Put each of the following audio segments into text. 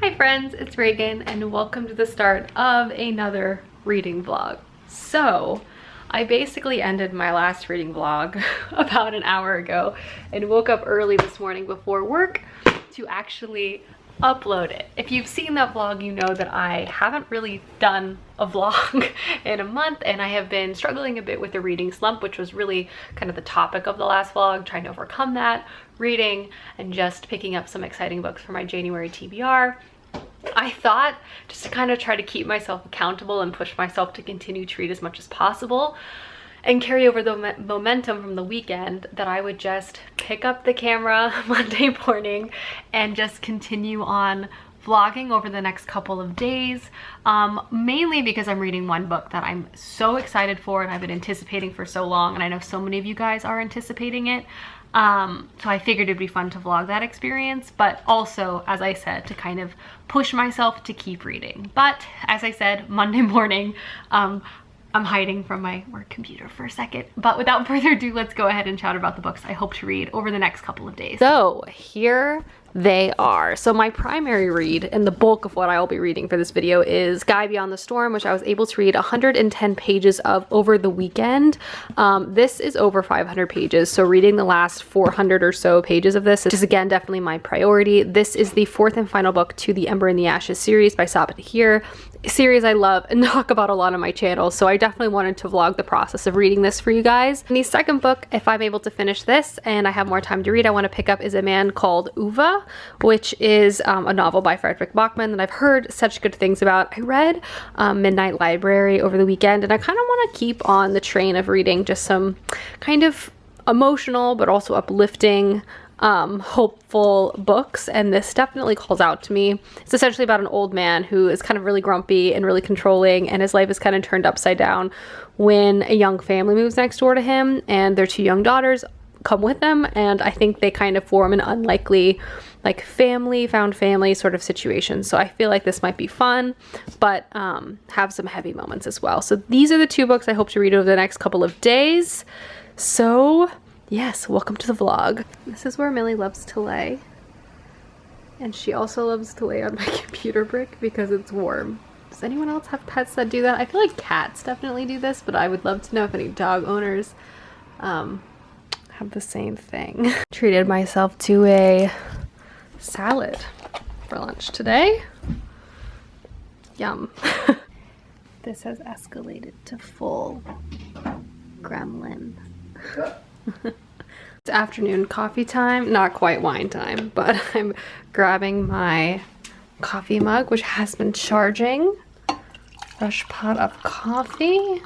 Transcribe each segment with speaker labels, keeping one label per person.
Speaker 1: Hi friends, it's Reagan and welcome to the start of another reading vlog. So, I basically ended my last reading vlog about an hour ago and woke up early this morning before work to actually upload it. If you've seen that vlog, you know that I haven't really done a vlog in a month and I have been struggling a bit with the reading slump, which was really kind of the topic of the last vlog, trying to overcome that, reading and just picking up some exciting books for my January TBR. I thought, just to kind of try to keep myself accountable and push myself to continue to read as much as possible and carry over the momentum from the weekend, that I would just pick up the camera Monday morning and just continue on vlogging over the next couple of days, mainly because I'm reading one book that I'm so excited for and I've been anticipating for so long, and I know so many of you guys are anticipating it. So I figured it'd be fun to vlog that experience, but also, as I said, to kind of push myself to keep reading. But as I said, Monday morning, I'm hiding from my work computer for a second, but without further ado, let's go ahead and chat about the books I hope to read over the next couple of days. So here they are. So my primary read and the bulk of what I will be reading for this video is Sky Beyond the Storm, which I was able to read 110 pages of over the weekend. This is over 500 pages, so reading the last 400 or so pages of this is again definitely my priority. This is the fourth and final book to the Ember in the Ashes series by Sabaa Tahir, a series I love and talk about a lot on my channel, so I definitely wanted to vlog the process of reading this for you guys. And the second book, if I'm able to finish this and I have more time to read, I want to pick up is A Man Called Uva, which is a novel by Frederick Bachman that I've heard such good things about. I read Midnight Library over the weekend, and I kind of want to keep on the train of reading just some kind of emotional but also uplifting, hopeful books, and this definitely calls out to me. It's essentially about an old man who is kind of really grumpy and really controlling, and his life is kind of turned upside down when a young family moves next door to him, and their two young daughters come with them, and I think they kind of form an unlikely like found family sort of situation. So I feel like this might be fun, but have some heavy moments as well. So these are the two books I hope to read over the next couple of days. So yes, welcome to the vlog. This is where Millie loves to lay, and she also loves to lay on my computer brick because it's warm. Does anyone else have pets that do that? I feel like cats definitely do this, but I would love to know if any dog owners have the same thing. Treated myself to a salad for lunch today. Yum. This has escalated to full gremlin. It's afternoon coffee time, not quite wine time, but I'm grabbing my coffee mug, which has been charging. Fresh pot of coffee.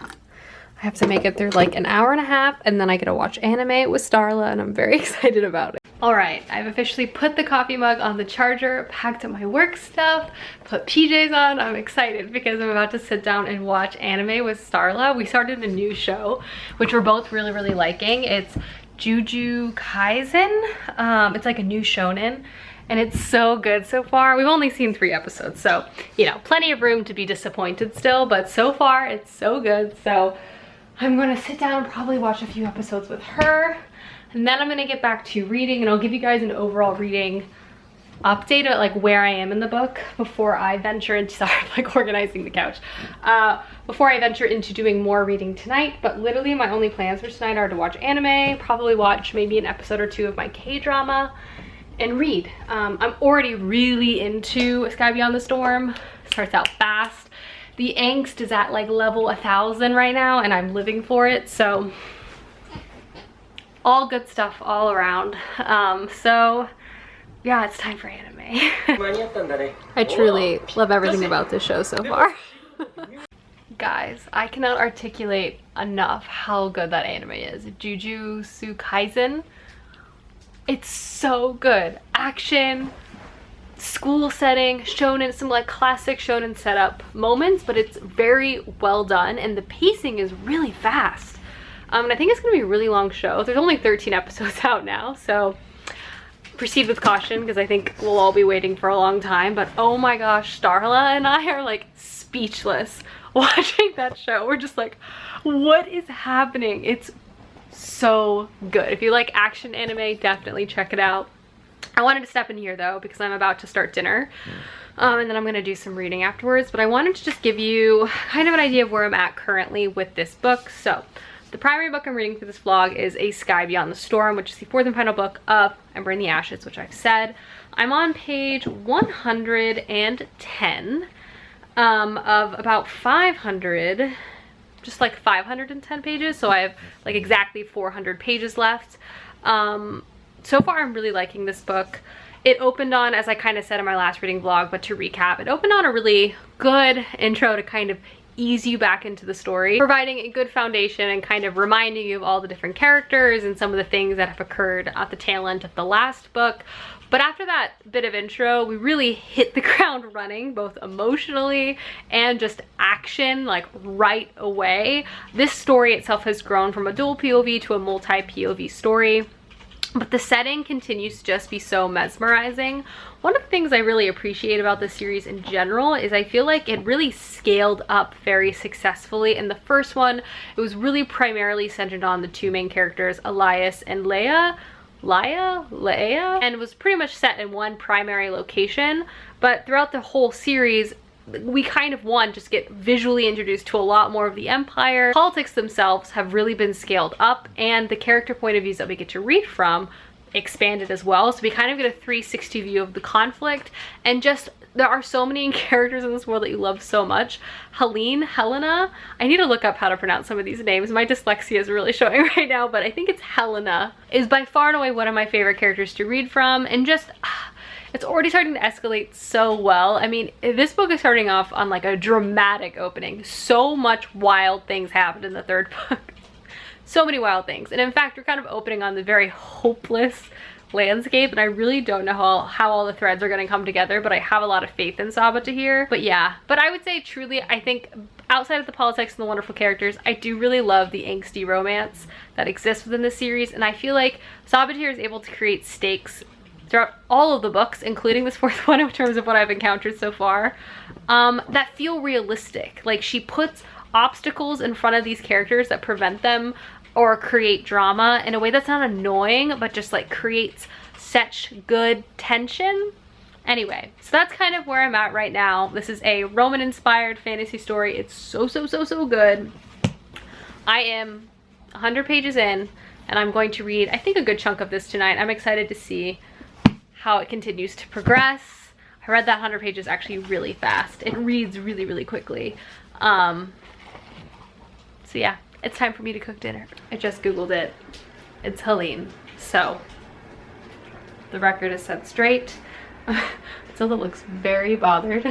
Speaker 1: I have to make it through like an hour and a half, and then I get to watch anime with Starla, and I'm very excited about it. All right, I've officially put the coffee mug on the charger, packed up my work stuff, put PJs on. I'm excited because I'm about to sit down and watch anime with Starla. We started a new show, which we're both really liking. It's Jujutsu Kaisen. It's like a new shonen, and it's so good so far. We've only seen 3 episodes, so, you know, plenty of room to be disappointed still, but so far it's so good. So I'm gonna sit down and probably watch a few episodes with her, and then I'm gonna get back to reading, and I'll give you guys an overall reading update at like where I am in the book before I venture into, sorry, I'm like organizing the couch, before I venture into doing more reading tonight. But literally my only plans for tonight are to watch anime, probably watch maybe an episode or 2 of my K-drama, and read. I'm already really into Sky Beyond the Storm. Starts out fast. The angst is at like level 1000 right now, and I'm living for it, so all good stuff all around. So yeah, it's time for anime. I truly love everything about this show so far. Guys, I cannot articulate enough how good that anime is. Jujutsu Kaisen. It's so good. Action, school setting, shonen, some like classic shonen setup moments, but it's very well done, and the pacing is really fast. And I think it's gonna be a really long show. There's only 13 episodes out now, so proceed with caution because I think we'll all be waiting for a long time. But oh my gosh, Starla and I are like speechless watching that show. We're just like, what is happening? It's so good. If you like action anime, definitely check it out. I wanted to step in here though because I'm about to start dinner. And then I'm gonna do some reading afterwards, but I wanted to just give you kind of an idea of where I'm at currently with this book. So the primary book I'm reading for this vlog is A Sky Beyond the Storm, which is the fourth and final book of Ember in the Ashes, which I've said. I'm on page 110 of about 500, just like 510 pages. So I have like exactly 400 pages left. So far I'm really liking this book. It opened on, as I kind of said in my last reading vlog, but to recap, it opened on a really good intro to kind of ease you back into the story, providing a good foundation and kind of reminding you of all the different characters and some of the things that have occurred at the tail end of the last book. But after that bit of intro, we really hit the ground running, both emotionally and just action, like right away. This story itself has grown from a dual POV to a multi-POV story, but the setting continues to just be so mesmerizing. One of the things I really appreciate about this series in general is I feel like it really scaled up very successfully. In the first one, it was really primarily centered on the two main characters, Elias and Leia, and was pretty much set in one primary location. But throughout the whole series, we kind of, just get visually introduced to a lot more of the Empire. Politics themselves have really been scaled up, and the character point of views that we get to read from expanded as well. So we kind of get a 360 view of the conflict, and just there are so many characters in this world that you love so much. Helena, I need to look up how to pronounce some of these names. My dyslexia is really showing right now, but I think it's Helena, is by far and away one of my favorite characters to read from, and just it's already starting to escalate so well. I mean, this book is starting off on like a dramatic opening. So much wild things happened in the third book. So many wild things. And in fact, we're kind of opening on the very hopeless landscape, and I really don't know how all the threads are going to come together, but I have a lot of faith in Sabata here. But yeah, but I would say truly, I think outside of the politics and the wonderful characters, I do really love the angsty romance that exists within the series, and I feel like Saboteur is able to create stakes throughout all of the books, including this fourth one in terms of what I've encountered so far, that feel realistic. Like, she puts obstacles in front of these characters that prevent them or create drama in a way that's not annoying, but just like creates such good tension. Anyway, so that's kind of where I'm at right now. This is a Roman inspired fantasy story. It's so good. I am 100 pages in, and I'm going to read, I think, a good chunk of this tonight. I'm excited to see how it continues to progress. I read that 100 pages actually really fast. It reads really quickly. So yeah, it's time for me to cook dinner. I just Googled it. It's Helene. So the record is set straight. Zilda looks very bothered.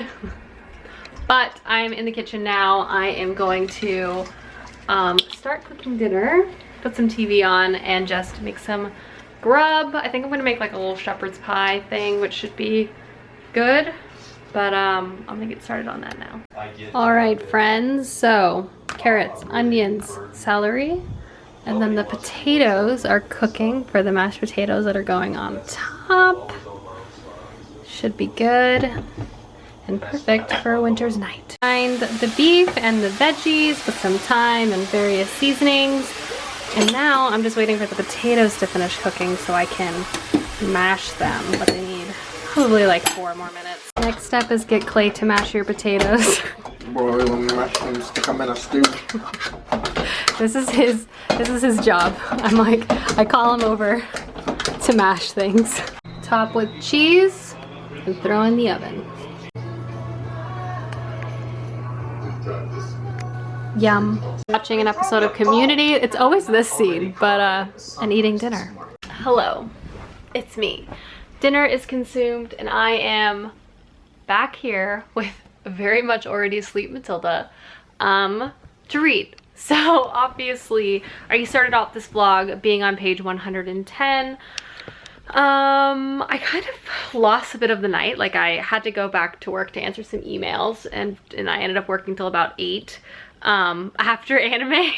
Speaker 1: But I'm in the kitchen now. I am going to start cooking dinner, put some TV on, and just make some grub. I think I'm gonna make like a little shepherd's pie thing, which should be good, but I'm gonna get started on that now. All right, friends, so carrots, onions, celery, and then the potatoes are cooking for the mashed potatoes that are going on top. Should be good and perfect for a winter's night. Find the beef and the veggies with some thyme and various seasonings. And now I'm just waiting for the potatoes to finish cooking so I can mash them, but they need probably like 4 more minutes. Next step is get Clay to mash your potatoes.
Speaker 2: Boy, when we mash them, stick them in a stew.
Speaker 1: This is his job. I'm like, I call him over to mash things. Top with cheese and throw in the oven. Yum. Watching an episode of Community. It's always this scene, but and eating dinner. Hello, it's me. Dinner is consumed, and I am back here with very much already asleep Matilda to read. So obviously, I started off this vlog being on page 110. I kind of lost a bit of the night. Like, I had to go back to work to answer some emails, and I ended up working till about 8 after anime.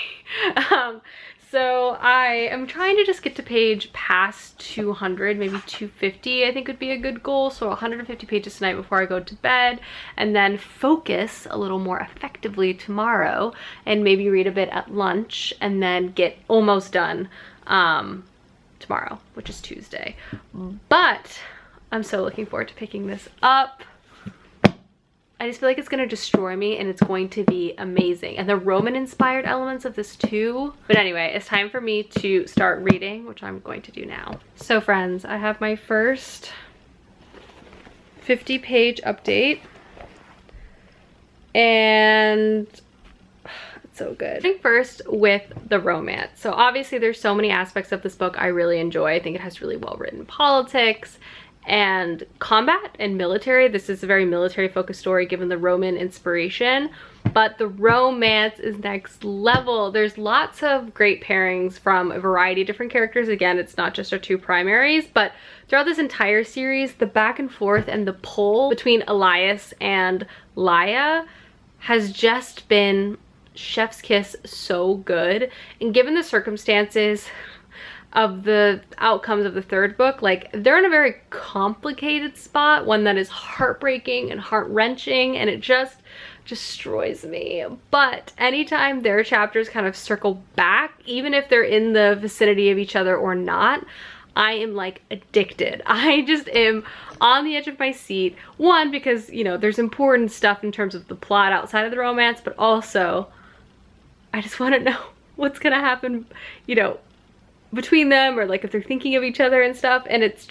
Speaker 1: So I am trying to just get to page past 200, maybe 250 I think would be a good goal. So 150 pages tonight before I go to bed, and then focus a little more effectively tomorrow and maybe read a bit at lunch, and then get almost done tomorrow, which is Tuesday. But I'm so looking forward to picking this up. I just feel like it's gonna destroy me, and it's going to be amazing. And the Roman inspired elements of this too. But anyway, it's time for me to start reading, which I'm going to do now. So friends, I have my first 50-page update, and it's so good. Starting first with the romance. So obviously there's so many aspects of this book I really enjoy. I think it has really well written politics and combat and military. This is a very military focused story given the Roman inspiration, but the romance is next level. There's lots of great pairings from a variety of different characters. Again, it's not just our two primaries, but throughout this entire series, the back and forth and the pull between Elias and Laia has just been chef's kiss, so good. And given the circumstances of the outcomes of the third book, like, they're in a very complicated spot, one that is heartbreaking and heart-wrenching, and it just destroys me. But anytime their chapters kind of circle back, even if they're in the vicinity of each other or not, I am like addicted. I just am on the edge of my seat. One, because, you know, there's important stuff in terms of the plot outside of the romance, but also I just want to know what's gonna happen, you know, between them, or like if they're thinking of each other and stuff. And it's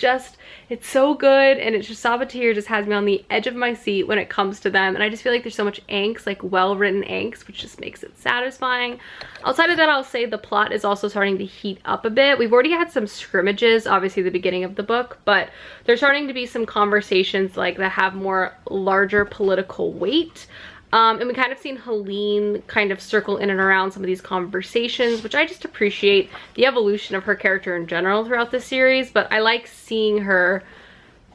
Speaker 1: so good, and it's just Sabatir just has me on the edge of my seat when it comes to them. And I just feel like there's so much angst, like well-written angst, which just makes it satisfying. Outside of that, I'll say the plot is also starting to heat up a bit. We've already had some scrimmages, obviously the beginning of the book, but there's starting to be some conversations like that have more larger political weight. And we kind of seen Helene kind of circle in and around some of these conversations, which I just appreciate the evolution of her character in general throughout the series. But I like seeing her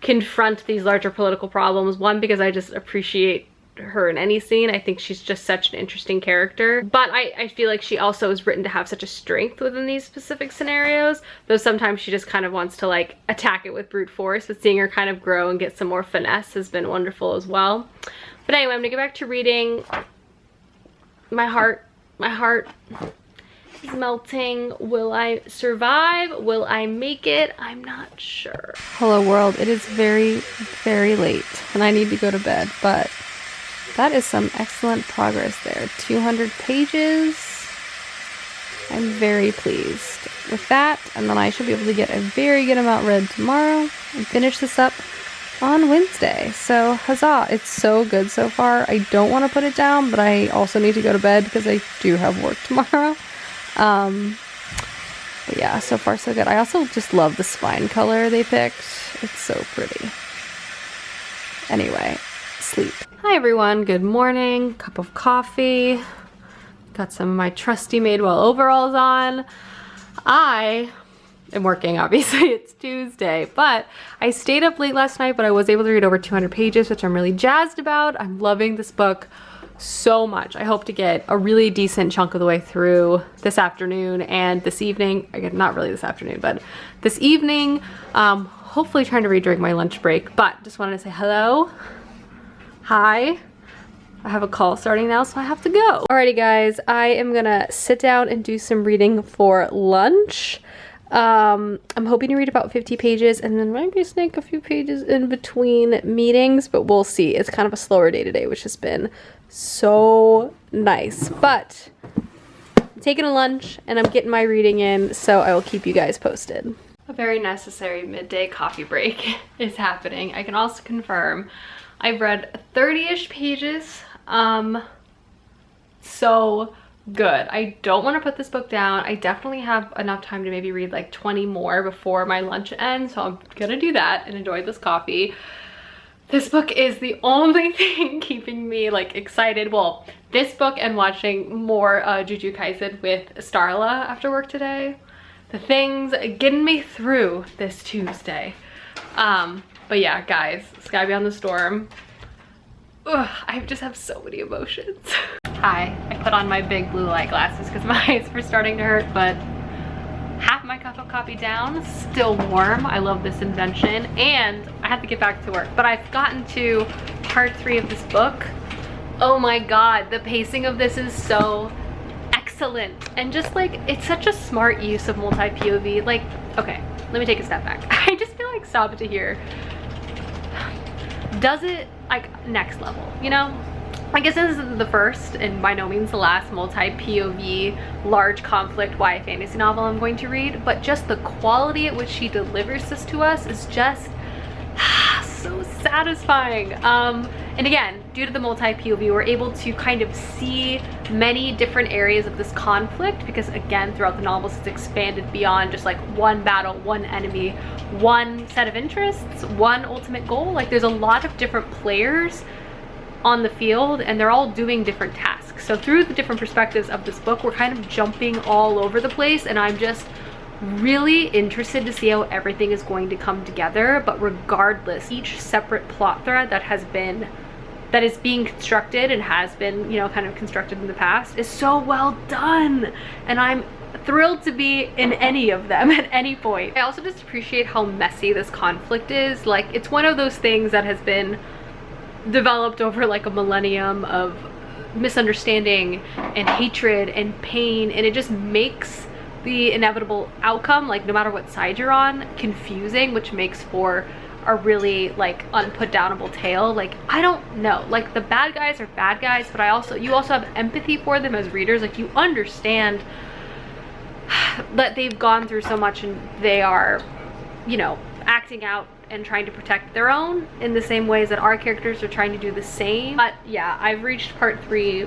Speaker 1: confront these larger political problems. One, because I just appreciate her in any scene. I think she's just such an interesting character. But I feel like she also is written to have such a strength within these specific scenarios, though sometimes she just kind of wants to like attack it with brute force. But seeing her kind of grow and get some more finesse has been wonderful as well. But anyway, I'm gonna get back to reading. My heart is melting. Will I survive? Will I make it? I'm not sure. Hello world, it is very, very late and I need to go to bed, but that is some excellent progress there. 200 pages. I'm very pleased with that, and then I should be able to get a very good amount read tomorrow and finish this up on Wednesday. So huzzah, it's so good so far. I don't want to put it down, but I also need to go to bed because I do have work tomorrow. But yeah, so far so good. I also just love the spine color they picked. It's so pretty. Anyway, sleep. Hi everyone, good morning. Cup of coffee. Got some of my trusty Madewell overalls on. I am working, obviously. It's Tuesday, but I stayed up late last night, but I was able to read over 200 pages, which I'm really jazzed about. I'm loving this book so much. I hope to get a really decent chunk of the way through this afternoon and this evening. Again, not really this afternoon, but this evening. Hopefully trying to read during my lunch break, but just wanted to say hello. Hi. I have a call starting now, so I have to go. Alrighty guys, I am gonna sit down and do some reading for lunch. I'm hoping to read about 50 pages and then maybe sneak a few pages in between meetings, but we'll see. It's kind of a slower day today, which has been so nice. But I'm taking a lunch and I'm getting my reading in, so I will keep you guys posted. A very necessary midday coffee break is happening. I can also confirm I've read 30-ish pages. So good. I don't want to put this book down. I definitely have enough time to maybe read like 20 more before my lunch ends, so I'm gonna do that and enjoy this coffee. This book is the only thing keeping me like excited. Well, this book and watching more Jujutsu Kaisen with Starla after work today. The things getting me through this Tuesday. But yeah, guys, Sky Beyond the Storm. Ugh, I just have so many emotions. Hi, I put on my big blue light glasses because my eyes were starting to hurt, but half my cup of coffee down, still warm. I love this invention, and I have to get back to work. But I've gotten to part 3 of this book. Oh my god, the pacing of this is so excellent. And just like, it's such a smart use of multi-POV. Like, okay, let me take a step back. I just feel like Sabatir here does it like next level, you know? I guess this is the first and by no means the last multi-POV large conflict YA fantasy novel I'm going to read, but just the quality at which she delivers this to us is just so satisfying. And again, due to the multi-POV, we're able to kind of see many different areas of this conflict, because again, throughout the novels, it's expanded beyond just like one battle, one enemy, one set of interests, one ultimate goal. Like there's a lot of different players on the field and they're all doing different tasks. So through the different perspectives of this book, we're kind of jumping all over the place, and I'm just really interested to see how everything is going to come together. But regardless, each separate plot thread that is being constructed and has been, you know, kind of constructed in the past is so well done, and I'm thrilled to be in any of them at any point. I also just appreciate how messy this conflict is. Like it's one of those things that has been developed over like a millennium of misunderstanding and hatred and pain, and it just makes the inevitable outcome, like no matter what side you're on, confusing, which makes for a really like unputdownable tale. Like I don't know, like the bad guys are bad guys, but you also have empathy for them as readers. Like you understand that they've gone through so much and they are, you know, acting out and trying to protect their own in the same ways that our characters are trying to do the same. But yeah, I've reached part 3.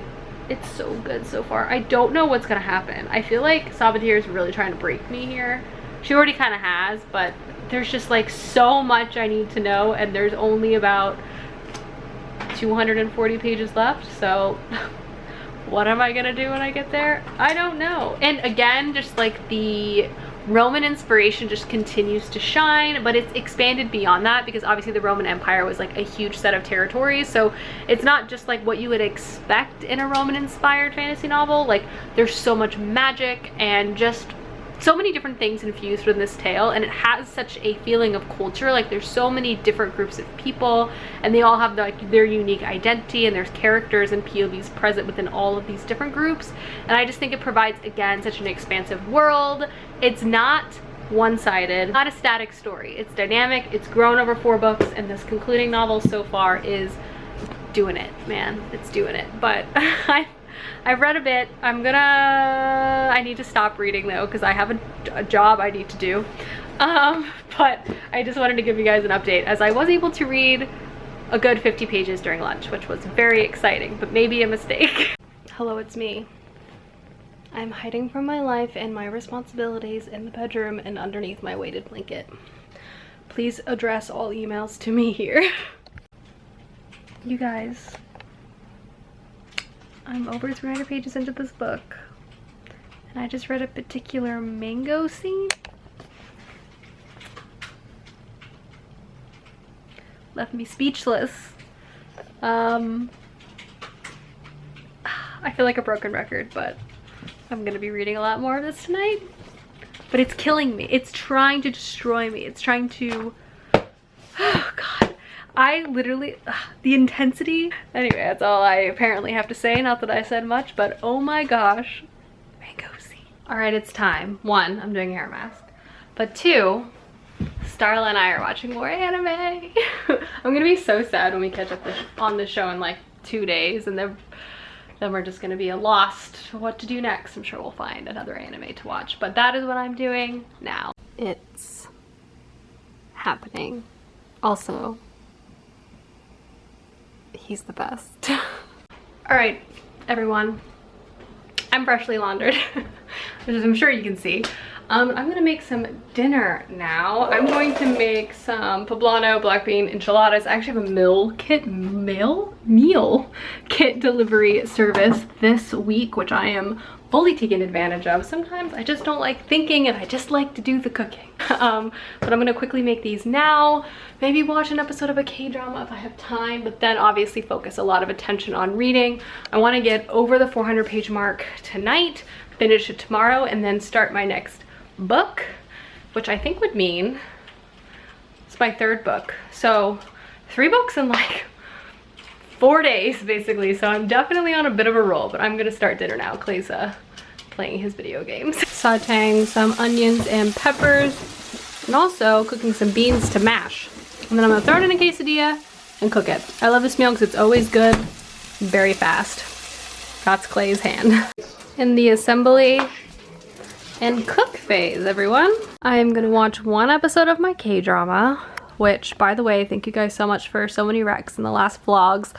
Speaker 1: It's so good so far. I don't know what's gonna happen. I feel like Sabatir is really trying to break me here. She already kind of has, but there's just like so much I need to know, and there's only about 240 pages left, so what am I gonna do when I get there? I don't know. And again, just like the Roman inspiration just continues to shine, but it's expanded beyond that, because obviously the Roman Empire was like a huge set of territories, so it's not just like what you would expect in a Roman inspired fantasy novel. Like there's so much magic and just so many different things infused within this tale, and it has such a feeling of culture. Like there's so many different groups of people and they all have their unique identity, and there's characters and POVs present within all of these different groups, and I just think it provides again such an expansive world. It's not one-sided, not a static story. It's dynamic, it's grown over 4 books, and this concluding novel so far is doing it, man. It's doing it. But I've read a bit. I need to stop reading though, because I have a job I need to do. But I just wanted to give you guys an update, as I was able to read a good 50 pages during lunch, which was very exciting, but maybe a mistake. Hello, it's me. I'm hiding from my life and my responsibilities in the bedroom and underneath my weighted blanket. Please address all emails to me here. You guys, I'm over 300 pages into this book, and I just read a particular mango scene. Left me speechless. I feel like a broken record, but I'm gonna be reading a lot more of this tonight. But it's killing me. It's trying to destroy me. It's trying to, oh God. I literally, the intensity. Anyway, that's all I apparently have to say. Not that I said much, but oh my gosh. Mango scene. All right, it's time. 1, I'm doing a hair mask. But 2, Starla and I are watching more anime. I'm gonna be so sad when we catch up on the show in like 2 days, and then we're just gonna be lost to what to do next. I'm sure we'll find another anime to watch, but that is what I'm doing now. It's happening. Also, he's the best. All right, everyone, I'm freshly laundered, which is, I'm sure you can see. I'm gonna make some dinner now. I'm going to make some poblano black bean enchiladas. I actually have a meal kit delivery service this week, which I am fully taking advantage of. Sometimes I just don't like thinking and I just like to do the cooking. But I'm gonna quickly make these now. Maybe watch an episode of a K-drama if I have time, but then obviously focus a lot of attention on reading. I wanna get over the 400 page mark tonight, finish it tomorrow, and then start my next book, which I think would mean it's my 3rd book. So 3 books in like 4 days basically, so I'm definitely on a bit of a roll. But I'm gonna start dinner now. Clay's playing his video games. Sauteing some onions and peppers, and also cooking some beans to mash, and then I'm gonna throw it in a quesadilla and cook it. I love this meal because it's always good, very fast. That's Clay's hand. In the assembly and cook phase, everyone. I am gonna watch one episode of my K-drama, which, by the way, thank you guys so much for so many recs in the last vlogs.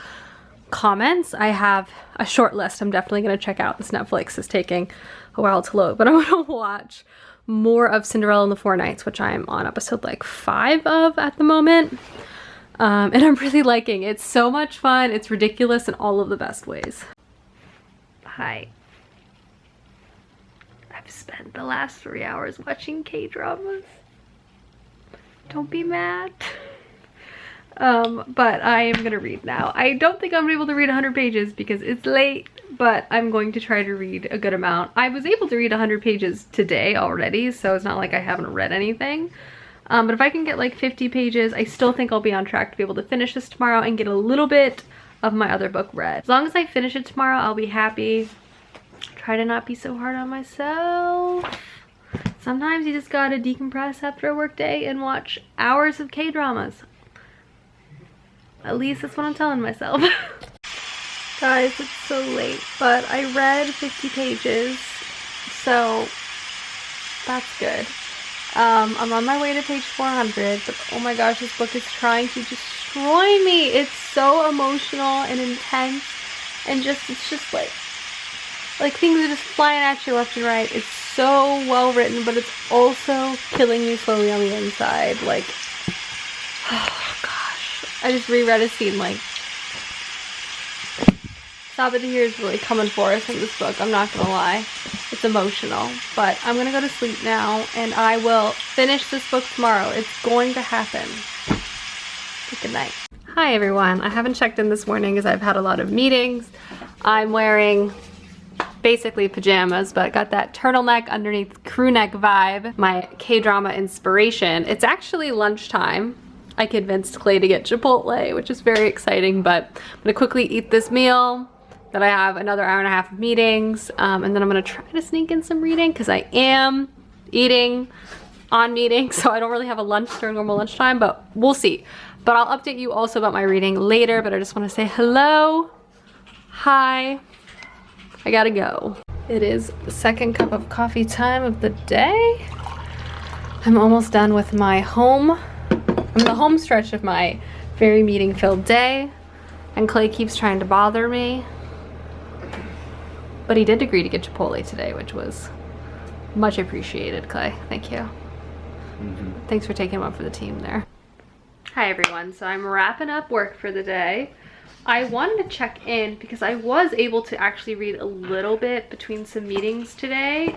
Speaker 1: Comments, I have a short list I'm definitely gonna check out. This Netflix is taking a while to load, but I'm gonna watch more of Cinderella and the Four Knights, which I'm on episode like 5 of at the moment. And I'm really liking it. It's so much fun. It's ridiculous in all of the best ways. Hi. I've spent the last 3 hours watching K-dramas. Don't be mad. But I am gonna read now. I don't think I'm gonna be able to read 100 pages because it's late, but I'm going to try to read a good amount. I was able to read 100 pages today already, so it's not like I haven't read anything. But if I can get like 50 pages, I still think I'll be on track to be able to finish this tomorrow and get a little bit of my other book read. As long as I finish it tomorrow, I'll be happy. Try to not be so hard on myself. Sometimes you just gotta decompress after a work day and watch hours of K-dramas. At least that's what I'm telling myself. Guys, it's so late, but I read 50 pages, so that's good. I'm on my way to page 400, but oh my gosh, this book is trying to destroy me. It's so emotional and intense, and it's just like things are just flying at you left and right. It's so well written, but it's also killing me slowly on the inside. Like, oh gosh, I just reread a scene. Like, Sabbath here is really coming for us in this book, I'm not gonna lie. It's emotional, but I'm gonna go to sleep now and I will finish this book tomorrow. It's going to happen. Good night. Hi everyone, I haven't checked in this morning because I've had a lot of meetings. I'm wearing basically pajamas, but got that turtleneck underneath crew neck vibe, my K-drama inspiration. It's actually lunchtime. I convinced Clay to get Chipotle, which is very exciting, but I'm gonna quickly eat this meal. Then I have another hour and a half of meetings, and then I'm gonna try to sneak in some reading because I am eating on meetings, so I don't really have a lunch during normal lunchtime, but we'll see. But I'll update you also about my reading later, but I just wanna say hello, hi, I gotta go. It is the second cup of coffee time of the day. I'm almost done with my I'm in the home stretch of my very meeting-filled day, and Clay keeps trying to bother me. But he did agree to get Chipotle today, which was much appreciated, Clay. Thank you. Thanks for taking one for the team there. Hi everyone, so I'm wrapping up work for the day. I wanted to check in because I was able to actually read a little bit between some meetings today.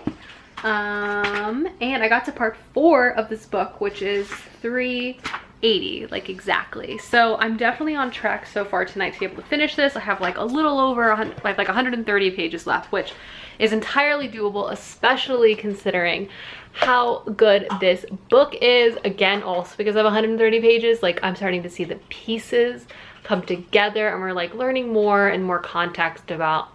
Speaker 1: And I got to part 4 of this book, which is 380, like exactly. So I'm definitely on track so far tonight to be able to finish this. I have like a little over like 130 pages left, which is entirely doable, especially considering how good this book is. Again, also because of 130 pages, like I'm starting to see the pieces come together and we're like learning more and more context about,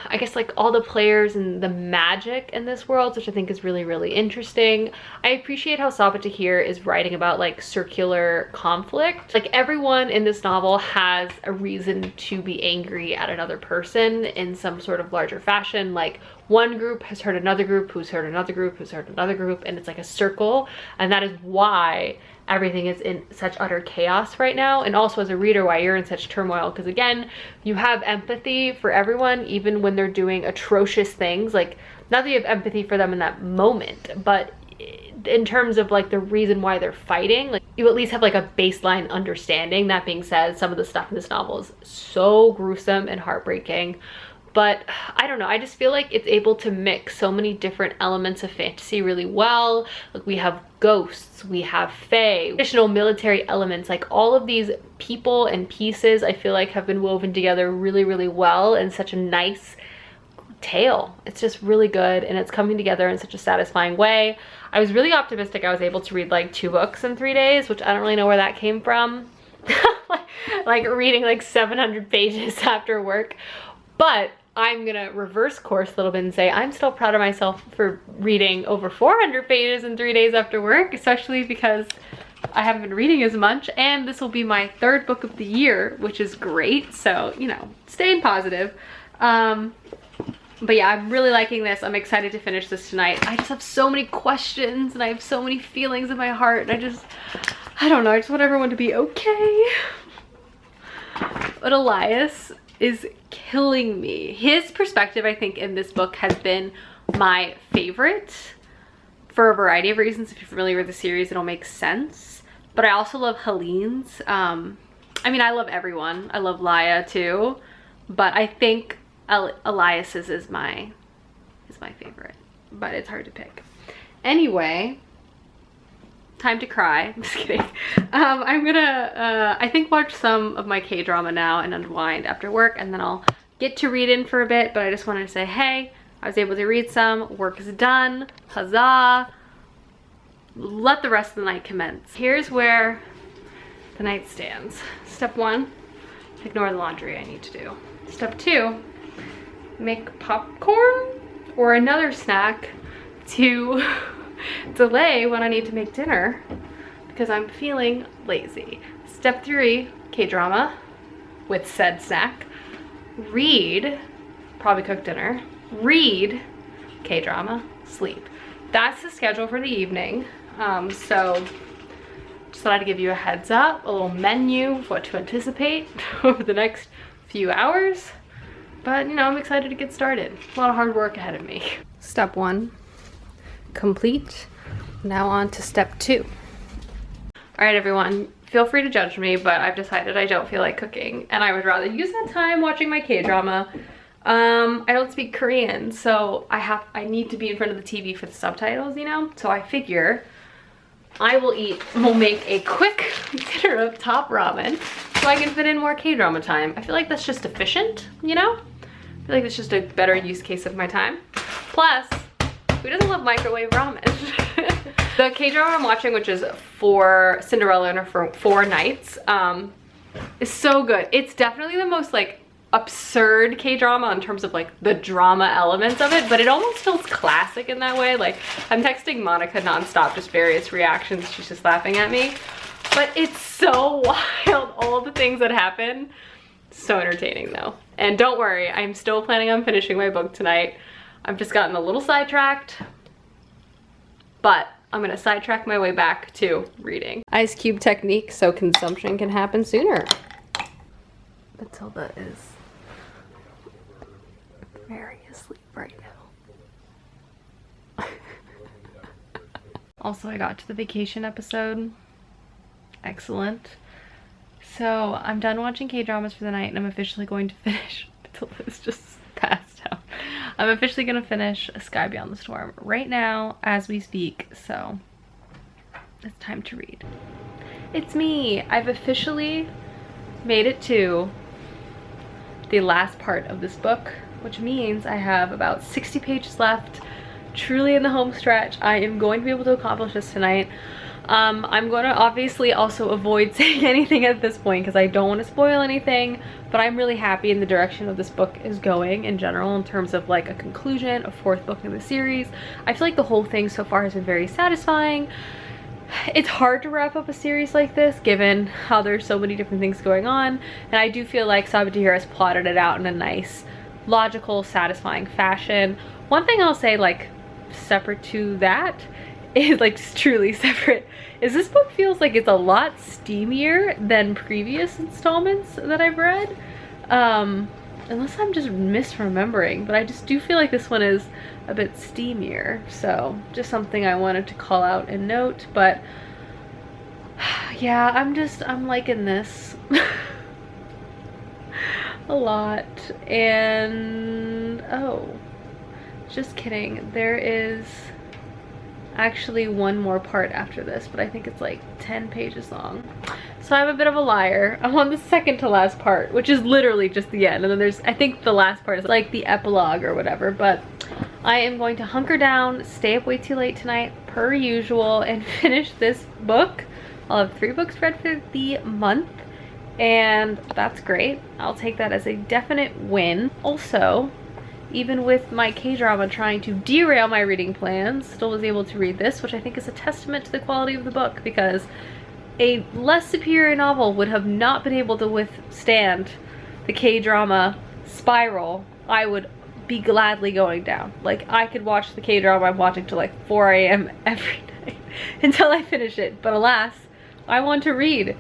Speaker 1: I guess, like all the players and the magic in this world, which I think is really, really interesting. I appreciate how Sabata here is writing about like circular conflict. Like everyone in this novel has a reason to be angry at another person in some sort of larger fashion. Like one group has hurt another group, who's hurt another group, who's hurt another group, and it's like a circle. And that is why everything is in such utter chaos right now, and also as a reader why you're in such turmoil, because again, you have empathy for everyone even when they're doing atrocious things. Like, not that you have empathy for them in that moment, but in terms of like the reason why they're fighting, like you at least have like a baseline understanding. That being said, some of the stuff in this novel is so gruesome and heartbreaking, but I don't know, I just feel like it's able to mix so many different elements of fantasy really well. Like we have ghosts, we have fae, additional military elements, like all of these people and pieces I feel like have been woven together really, really well in such a nice tale. It's just really good and it's coming together in such a satisfying way. I was really optimistic I was able to read like 2 books in 3 days, which I don't really know where that came from. Like reading like 700 pages after work, but I'm gonna reverse course a little bit and say I'm still proud of myself for reading over 400 pages in 3 days after work, especially because I haven't been reading as much, and this will be my third book of the year, which is great. So, you know, staying positive. But yeah, I'm really liking this. I'm excited to finish this tonight. I just have so many questions and I have so many feelings in my heart, and I don't know, I just want everyone to be okay. But Elias is killing me. His perspective, I think, in this book has been my favorite for a variety of reasons. If you're familiar with the series, it'll make sense. But I also love Helene's. I mean, I love everyone. I love Laya too, but I think Elias's is my favorite, but it's hard to pick. Anyway, time to cry. I'm just kidding. I'm gonna I think watch some of my K-drama now and unwind after work, and then I'll get to read in for a bit. But I just wanted to say, hey, I was able to read some. Work is done. Huzzah. Let the rest of the night commence. Here's where the night stands. Step 1, ignore the laundry I need to do. Step 2, make popcorn or another snack to delay when I need to make dinner because I'm feeling lazy. Step 3, K-drama with said snack. Read, probably cook dinner. Read, K-drama, sleep. That's the schedule for the evening. So just thought I'd give you a heads up, a little menu of what to anticipate over the next few hours. But, you know, I'm excited to get started. A lot of hard work ahead of me. Step 1, complete. Now on to step 2. All right, everyone, feel free to judge me, but I've decided I don't feel like cooking, and I would rather use that time watching my K-drama. I don't speak Korean, so I need to be in front of the TV for the subtitles, you know? So I figure we'll make a quick dinner of top ramen so I can fit in more K-drama time. I feel like that's just efficient, you know? I feel like it's just a better use case of my time. Plus, who doesn't love microwave ramen? The K-drama I'm watching, which is for Cinderella and her 4 nights, is so good. It's definitely the most like absurd K-drama in terms of like the drama elements of it, but it almost feels classic in that way. Like, I'm texting Monica nonstop, just various reactions. She's just laughing at me. But it's so wild, all the things that happen. So entertaining though. And don't worry, I'm still planning on finishing my book tonight. I've just gotten a little sidetracked, but I'm gonna sidetrack my way back to reading. Ice cube technique so consumption can happen sooner. Matilda is very asleep right now. Also, I got to the vacation episode. Excellent. So I'm done watching K-dramas for the night, and I'm officially going to finish. Matilda's just passed out. I'm officially gonna finish Sky Beyond the Storm right now as we speak, so it's time to read. It's me! I've officially made it to the last part of this book, which means I have about 60 pages left, truly in the home stretch. I am going to be able to accomplish this tonight. I'm going to obviously also avoid saying anything at this point because I don't want to spoil anything, but I'm really happy in the direction of this book is going in general in terms of like a conclusion, a 4th book in the series. I feel like the whole thing so far has been very satisfying. It's hard to wrap up a series like this given how there's so many different things going on, and I do feel like Sabatihira has plotted it out in a nice, logical, satisfying fashion. One thing I'll say, like, separate to that, is like truly separate, is this book feels like it's a lot steamier than previous installments that I've read. Unless I'm just misremembering, but I just do feel like this one is a bit steamier. So just something I wanted to call out and note, but yeah, I'm liking this a lot. And oh, just kidding, there is actually one more part after this, but I think it's like 10 pages long. So I'm a bit of a liar. I'm on the second to last part, which is literally just the end. And then there's, I think the last part is like the epilogue or whatever, but I am going to hunker down, stay up way too late tonight, per usual, and finish this book. I'll have 3 books read for the month, and that's great. I'll take that as a definite win. Also, even with my K-drama trying to derail my reading plans, still was able to read this, which I think is a testament to the quality of the book, because a less superior novel would have not been able to withstand the K-drama spiral, I would be gladly going down. Like, I could watch the K-drama I'm watching till like 4 a.m. every night until I finish it. But alas, I want to read.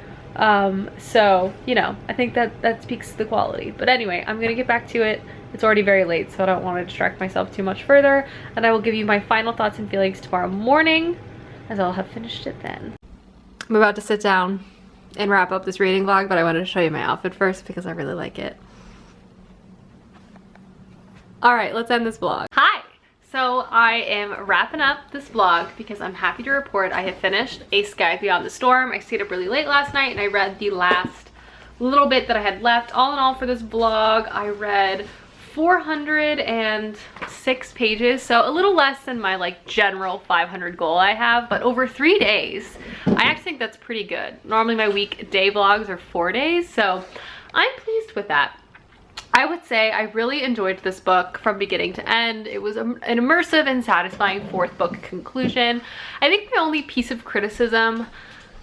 Speaker 1: So, you know, I think that speaks to the quality. But anyway, I'm gonna get back to it. It's already very late, so I don't want to distract myself too much further. And I will give you my final thoughts and feelings tomorrow morning, as I'll have finished it then. I'm about to sit down and wrap up this reading vlog, but I wanted to show you my outfit first because I really like it. All right, let's end this vlog. Hi! So I am wrapping up this vlog because I'm happy to report I have finished A Sky Beyond the Storm. I stayed up really late last night and I read the last little bit that I had left. All in all for this vlog, I read 406 pages, so a little less than my like general 500 goal I have, but over 3 days. I actually think that's pretty good. Normally my weekday vlogs are 4 days, so I'm pleased with that. I would say I really enjoyed this book from beginning to end. It was an immersive and satisfying fourth book conclusion. I think the only piece of criticism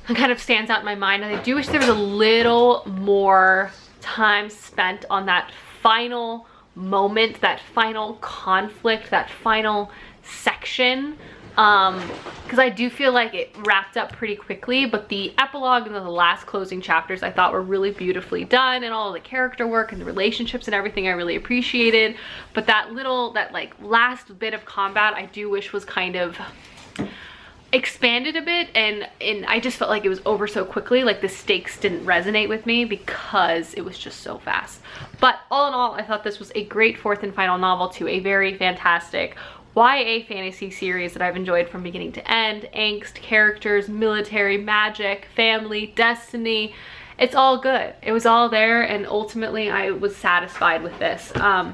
Speaker 1: that kind of stands out in my mind, and I do wish there was a little more time spent on that final moment, that final conflict, that final section, because I do feel like it wrapped up pretty quickly, but the epilogue and the last closing chapters I thought were really beautifully done, and all of the character work and the relationships and everything I really appreciated. But that like last bit of combat I do wish was kind of expanded a bit, and I just felt like it was over so quickly. Like the stakes didn't resonate with me because it was just so fast. But all in all, I thought this was a great fourth and final novel to a very fantastic YA fantasy series that I've enjoyed from beginning to end. Angst, characters, military, magic, family, destiny. It's all good. It was all there, and ultimately I was satisfied with this. I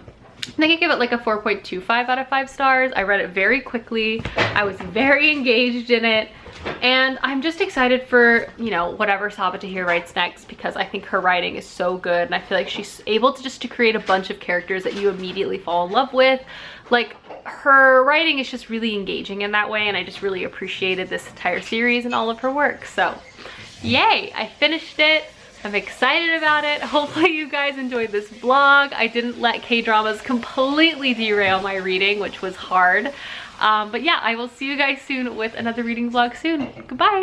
Speaker 1: think I give it like a 4.25 out of 5 stars. I read it very quickly. I was very engaged in it. And I'm just excited for, you know, whatever Sabatahir writes next, because I think her writing is so good. And I feel like she's able to create a bunch of characters that you immediately fall in love with. Like, her writing is just really engaging in that way. And I just really appreciated this entire series and all of her work. So, yay! I finished it. I'm excited about it. Hopefully you guys enjoyed this vlog. I didn't let K-dramas completely derail my reading, which was hard. But yeah, I will see you guys soon with another reading vlog soon. Goodbye.